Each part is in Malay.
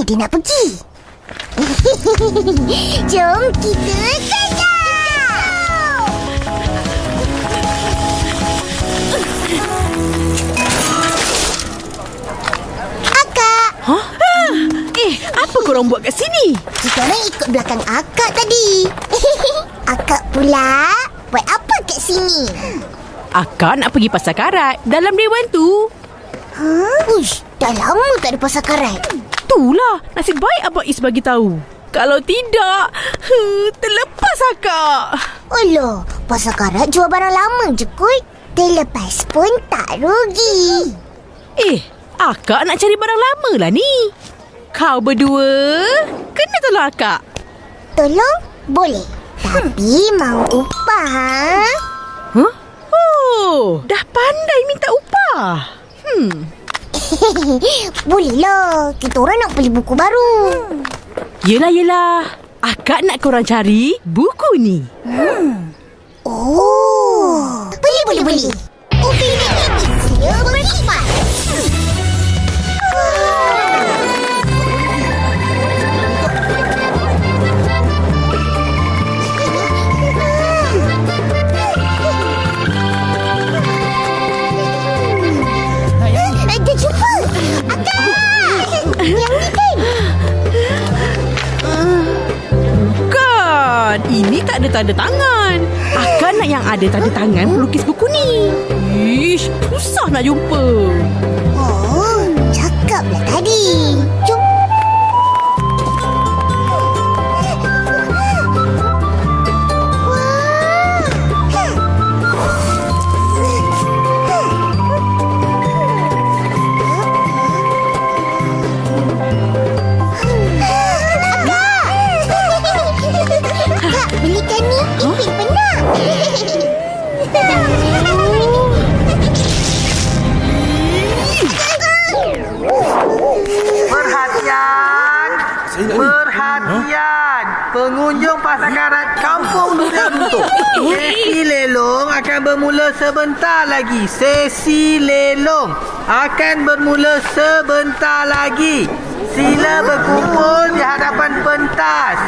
dia nak pergi. Jom kita kejar. Akak. Hah? Apa korang buat kat sini? Kita orang ikut belakang akak tadi. Akak pula buat apa kat sini? Akak nak pergi pasar karat dalam dewan tu. Uish, dah lama tak ada pasar karat. Itulah, nasib baik Abang Is bagi tahu. Kalau tidak, terlepas akak. Alah, pasar karat jual barang lama je kot. Terlepas pun tak rugi. Akak nak cari barang lama lah ni. Kau berdua kena tolong akak. Tolong? Boleh. Tapi mau upah, ha? Huh? Oh, dah pandai minta upah. Bolehlah. Kita orang nak beli buku baru. Yelah. Akak nak korang cari buku ni. Oh. Boleh. Upin Ipin Sila berlipat. Dia jumpa. Akak. Yang ni kan? Bukan. Ini tak ada tanda tangan. Akak nak yang ada tanda tangan pelukis buku ni. Ish, susah nak jumpa. Oh, cakaplah tadi. Jom. Kak, belikan ni. Ipin penat. Perhatian, pengunjung pasar karat Kampung Durian Runtuh. Sesi lelong akan bermula sebentar lagi. Sila berkumpul di hadapan pentas.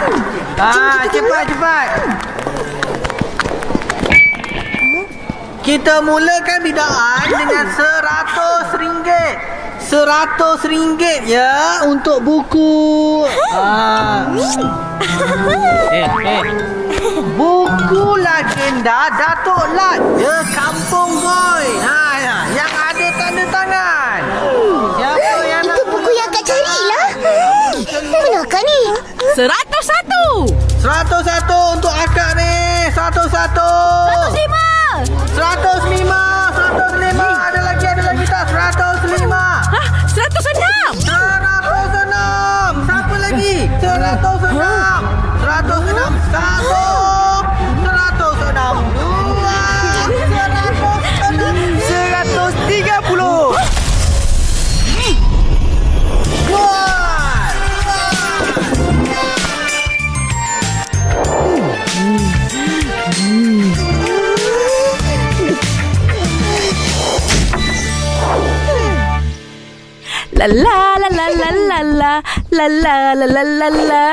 Cepat. Kita mulakan bidaan dengan RM100. RM100 ya untuk buku. Buku legenda Datuk Lat, The Kampung Boy. Yang ada tanda tangan. Siapa yang nak? Itu buku yang Kak carilah. Mana Kak ni? 101. 101 untuk akak ni. 101. 105. Ada lagi tak? 105. Hah? 106. 106. Siapa lagi? 106. 106. 130. La la la la la la la la la la la la la.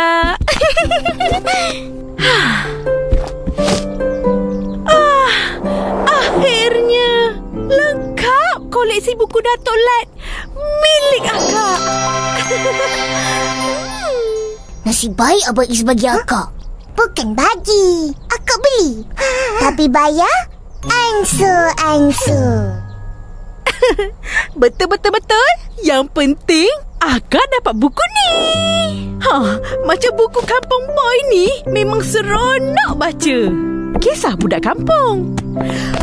Akhirnya lengkap koleksi buku Datuk Lat milik akak. Nasib baik Abang Is bagi akak. Bukan bagi. Akak beli. Tapi bayar ansur. Betul. Yang penting akak dapat buku ni. Macam buku Kampung Boy ni memang seronok baca. Kisah budak kampung.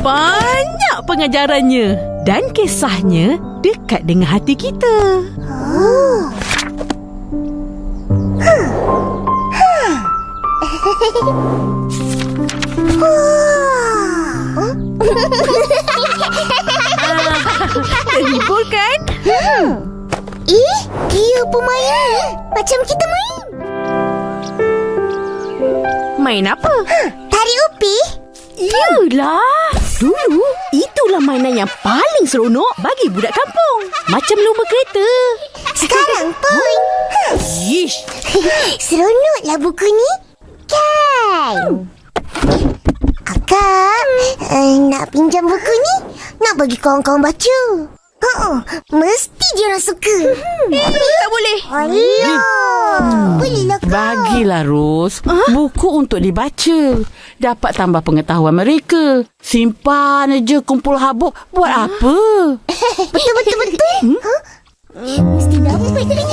Banyak pengajarannya dan kisahnya dekat dengan hati kita. Terhibur kan? Dia permainan macam kita main. Main apa? Tarik upi. Yelah, dulu itulah mainan yang paling seronok bagi budak kampung. Macam lumba kereta. Sekarang pun. Ish. Seronoklah buku ni. Kan? Akak, nak pinjam buku ni? Nak bagi kawan-kawan baca? Mesti dia orang suka. Tak boleh. Alah, bolehlah kau. Bagilah Ros. Buku untuk dibaca. Dapat tambah pengetahuan mereka. Simpan aja kumpul habuk. Buat apa? Betul. Mesti dapat dia.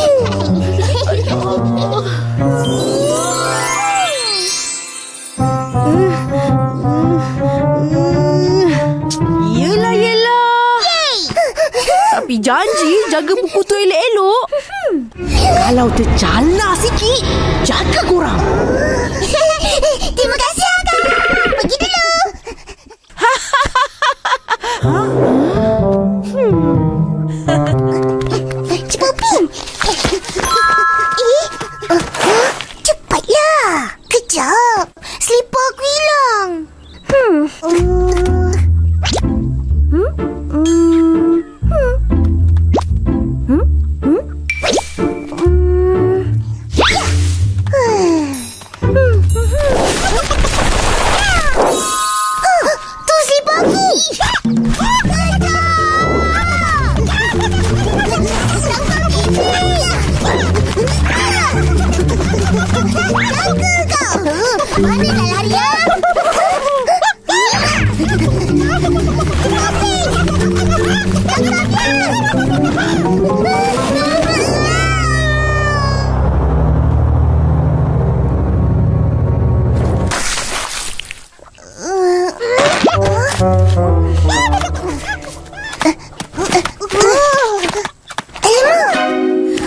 Yelah. Tapi janji jaga buku tu elok-elok. Kalau tercalar sikit, jaga korang. Terima kasih, Akak. Pergi dulu. Cepat, Pin. Cepatlah. Kejap. Selipar aku hilang. Tu selipar aku. Jaga kau. Mana nak lari ya?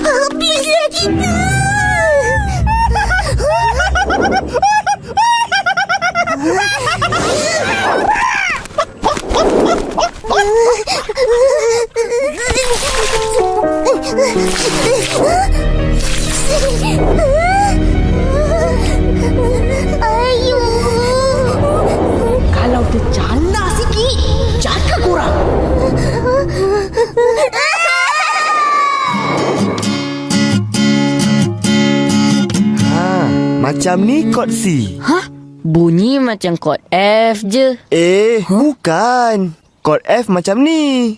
Habislah kita. Ayu. Kalau tercalar sikit, jaga korang. Macam ni kod C. Bunyi macam kod F je. Bukan. Kod F macam ni.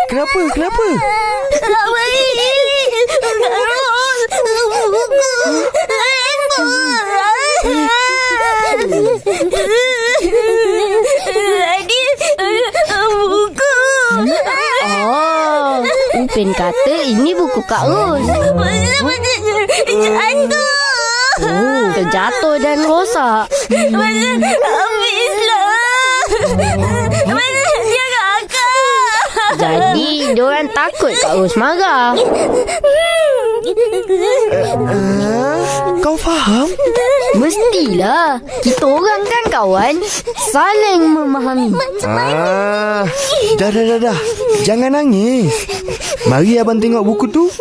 Kenapa? Tak baik. Oh, Upin kata ini buku Kak Ros. Terjatuh dan rosak. Habislah. Mana jaga Akak? Jadi, diorang takut Kak Ros marah. Kau faham? Mestilah. Kita orang kan kawan. Saling memahami. Dah. Jangan nangis. Mari abang tengok buku tu.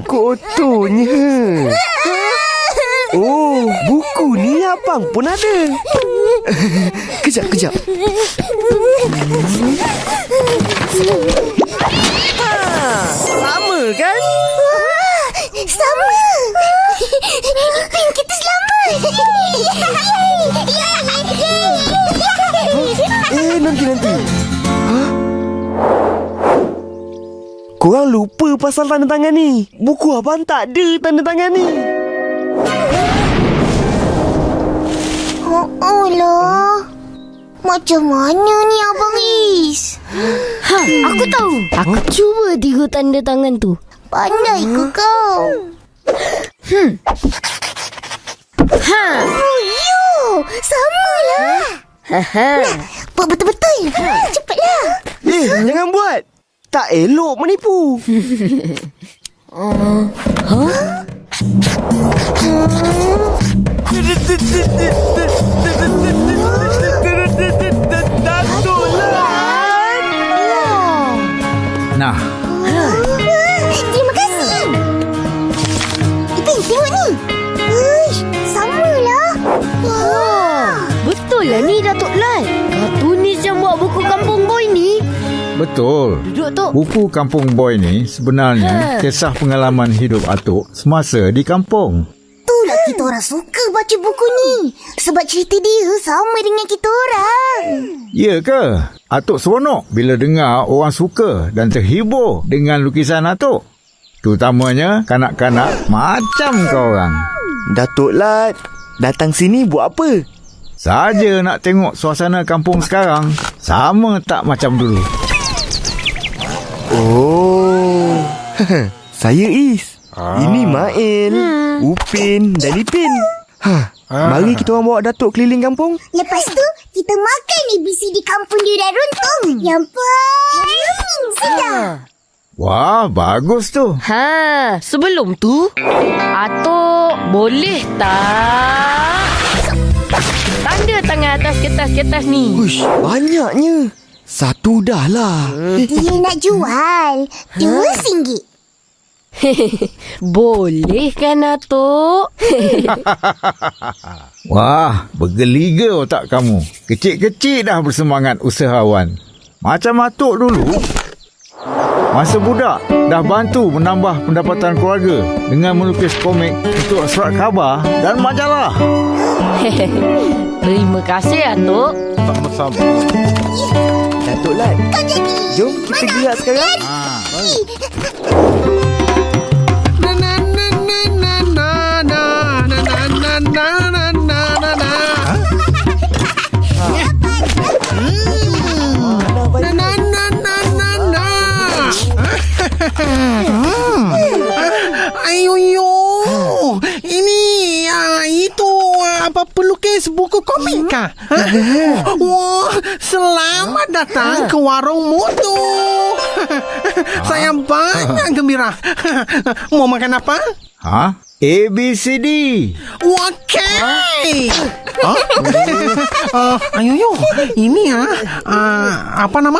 Kotornya. Oh, buku ni abang pun ada. Kejap. Sama kan? Sama. Pin, kita selamat. Nanti. Korang lupa pasal tanda tangan ni. Buku abang tak ada tanda tangan ni. Oh lah. Macam mana ni Abang Is? Aku tahu. Aku cuba 3 tanda tangan tu. Pandai ke kau? Oh, yo. Sama lah. Buat betul-betul. Cepatlah. Jangan buat. Tak elok menipu. Nah, Terima kasih. Betul lah ni Datuk Lat. Kartunis yang buat buku Kampung Boy ni. Betul. Duduk tu. Buku Kampung Boy ni sebenarnya kisah pengalaman hidup Atuk semasa di kampung. Itulah kita orang suka baca buku ni. Sebab cerita dia sama dengan kita orang. Ya ke? Atuk seronok bila dengar orang suka dan terhibur dengan lukisan Atuk. Terutamanya kanak-kanak macam korang. Datuk Lat, datang sini buat apa? Saja nak tengok suasana kampung sekarang sama tak macam dulu. Oh, saya Is. Ini Mail, Upin dan Ipin. Mari kita orang bawa Datuk keliling kampung. Lepas tu, kita makan ABC di kampung dia dah runtuh. Yang paling sedap. Wah, bagus tu. Sebelum tu, Atuk boleh tak tanda tangan atas kertas-kertas ni? Uish, banyaknya. Satu dah lah. Dia nak jual RM2. Boleh kan, Atuk? Wah, bergeliga otak kamu. Kecil-kecil dah bersemangat usahawan. Macam Atuk dulu. Masa budak, dah bantu menambah pendapatan keluarga dengan melukis komik untuk surat khabar dan majalah. Terima kasih, Atuk. Sama-sama. Datuk Lat, jom kita gerak sekarang. Ini itu apa pelukis buku komik kah? Wah, selamat datang ke warung Mutu. Saya banyak gembira. Mau makan apa? ABCD. Okey. Ayo, ini apa nama?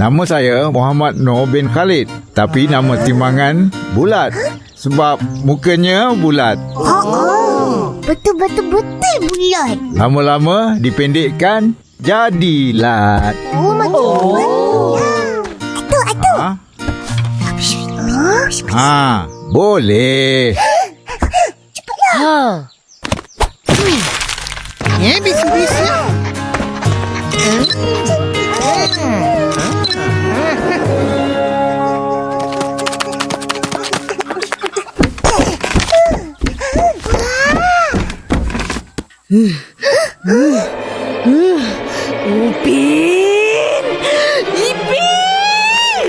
Nama saya Muhammad Noor bin Khalid. Tapi nama timbangan Bulat. Sebab mukanya bulat. Betul bulat. Lama-lama dipendekkan jadi Lat. Atuk. Boleh. Bis. Upin! Ipin!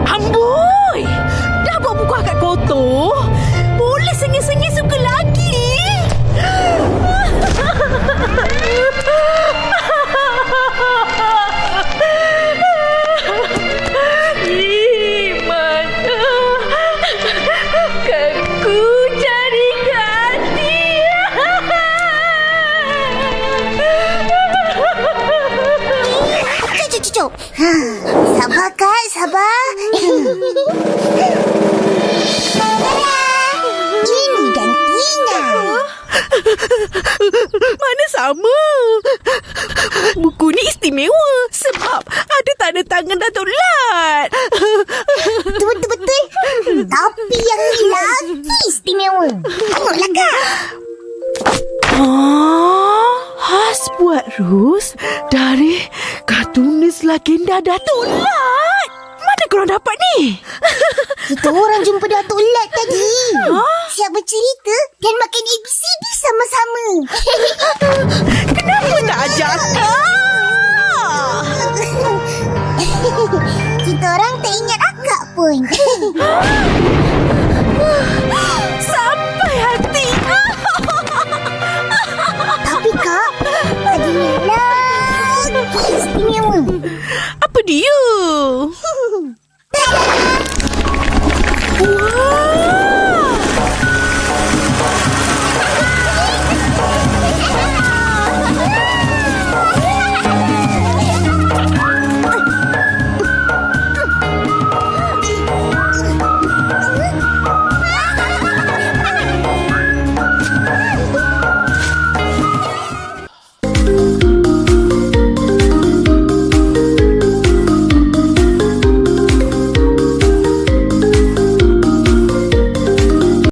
Amboi! Dah buat buku akak kotor? Boleh sengih-sengih suka lagi? Mana kaku cari ganti? Cucuk. Sabar Kak, sabar. Ini gantinya. Mana sama? Buku ni istimewa sebab ada tanda tangan Datuk Lat. Betul. Tapi yang ni lagi istimewa. Tengoklah Kak. Khas buat Rus dari kartunis legenda Datuk Lat. Mana korang dapat ni? Kita orang jumpa Datuk Lat tadi. Siap bercerita dan makan ABCD sama-sama.